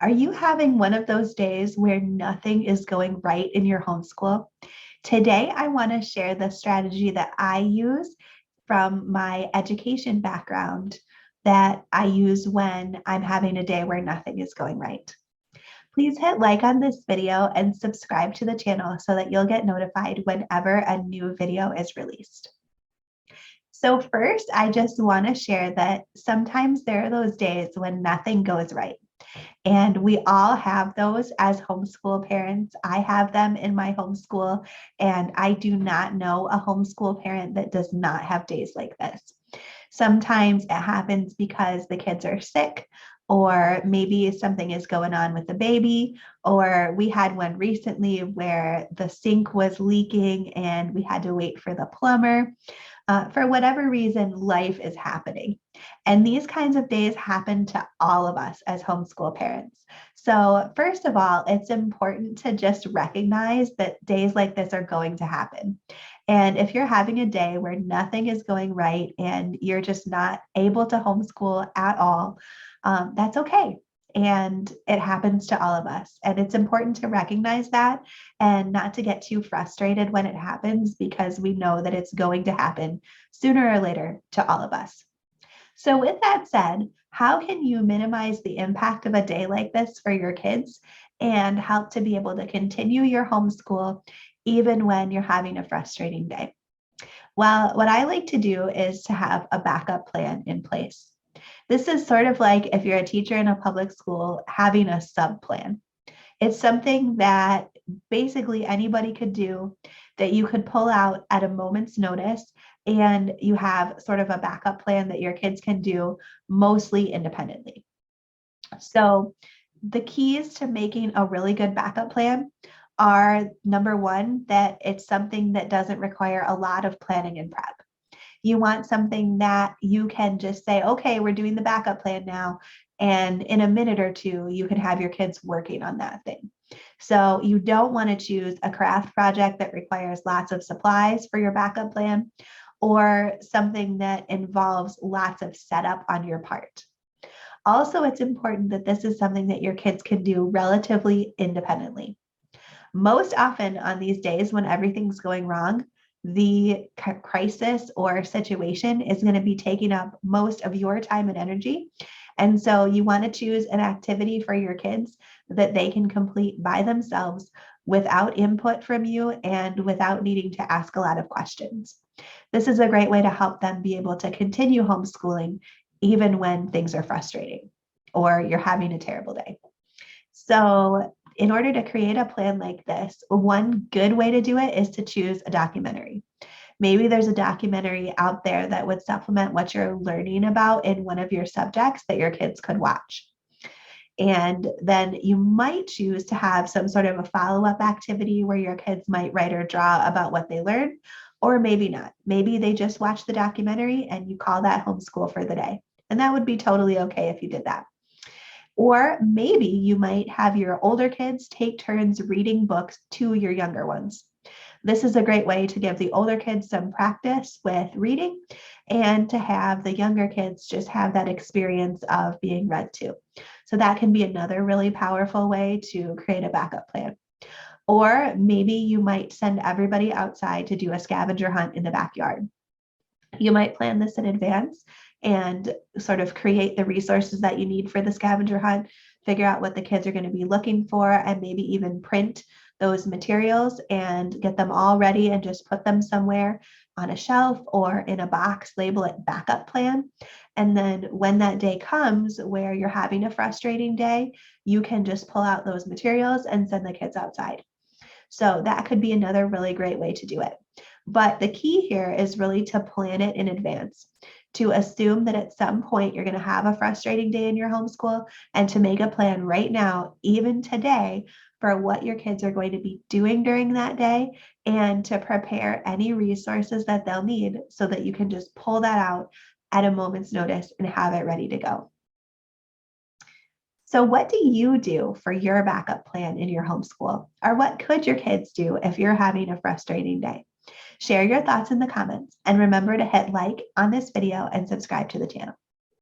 Are you having one of those days where nothing is going right in your homeschool? Today, I want to share the strategy that I use from my education background that I use when I'm having a day where nothing is going right. Please hit like on this video and subscribe to the channel so that you'll get notified whenever a new video is released. So first, I just want to share that sometimes there are those days when nothing goes right. And we all have those as homeschool parents. I have them in my homeschool, and I do not know a homeschool parent that does not have days like this. Sometimes it happens because the kids are sick, or maybe something is going on with the baby, or we had one recently where the sink was leaking and we had to wait for the plumber. For whatever reason, life is happening. And these kinds of days happen to all of us as homeschool parents. So, first of all, it's important to just recognize that days like this are going to happen. And if you're having a day where nothing is going right and you're just not able to homeschool at all, that's okay. And it happens to all of us. And it's important to recognize that and not to get too frustrated when it happens, because we know that it's going to happen sooner or later to all of us. So, with that said, how can you minimize the impact of a day like this for your kids and help to be able to continue your homeschool even when you're having a frustrating day? Well, what I like to do is to have a backup plan in place. This is sort of like if you're a teacher in a public school having a sub plan. It's something that basically anybody could do, that you could pull out at a moment's notice, and you have sort of a backup plan that your kids can do mostly independently. So the keys to making a really good backup plan are, number one, that it's something that doesn't require a lot of planning and prep. You want something that you can just say, okay, we're doing the backup plan now. And in a minute or two, you can have your kids working on that thing. So you don't want to choose a craft project that requires lots of supplies for your backup plan, or something that involves lots of setup on your part. Also, it's important that this is something that your kids can do relatively independently. Most often on these days when everything's going wrong, the crisis or situation is going to be taking up most of your time and energy. And so you want to choose an activity for your kids that they can complete by themselves without input from you and without needing to ask a lot of questions. This is a great way to help them be able to continue homeschooling even when things are frustrating or you're having a terrible day. So, in order to create a plan like this, one good way to do it is to choose a documentary. Maybe there's a documentary out there that would supplement what you're learning about in one of your subjects that your kids could watch. And then you might choose to have some sort of a follow-up activity where your kids might write or draw about what they learned, or maybe not. Maybe they just watch the documentary and you call that homeschool for the day. And that would be totally okay if you did that. Or maybe you might have your older kids take turns reading books to your younger ones. This is a great way to give the older kids some practice with reading and to have the younger kids just have that experience of being read to. So that can be another really powerful way to create a backup plan. Or maybe you might send everybody outside to do a scavenger hunt in the backyard. You might plan this in advance and sort of create the resources that you need for the scavenger hunt, figure out what the kids are going to be looking for, and maybe even print those materials and get them all ready and just put them somewhere on a shelf or in a box, label it backup plan. And then when that day comes where you're having a frustrating day, you can just pull out those materials and send the kids outside. So that could be another really great way to do it. But the key here is really to plan it in advance, to assume that at some point you're going to have a frustrating day in your homeschool, and to make a plan right now, even today, for what your kids are going to be doing during that day, and to prepare any resources that they'll need so that you can just pull that out at a moment's notice and have it ready to go. So what do you do for your backup plan in your homeschool? Or what could your kids do if you're having a frustrating day? Share your thoughts in the comments, and remember to hit like on this video and subscribe to the channel.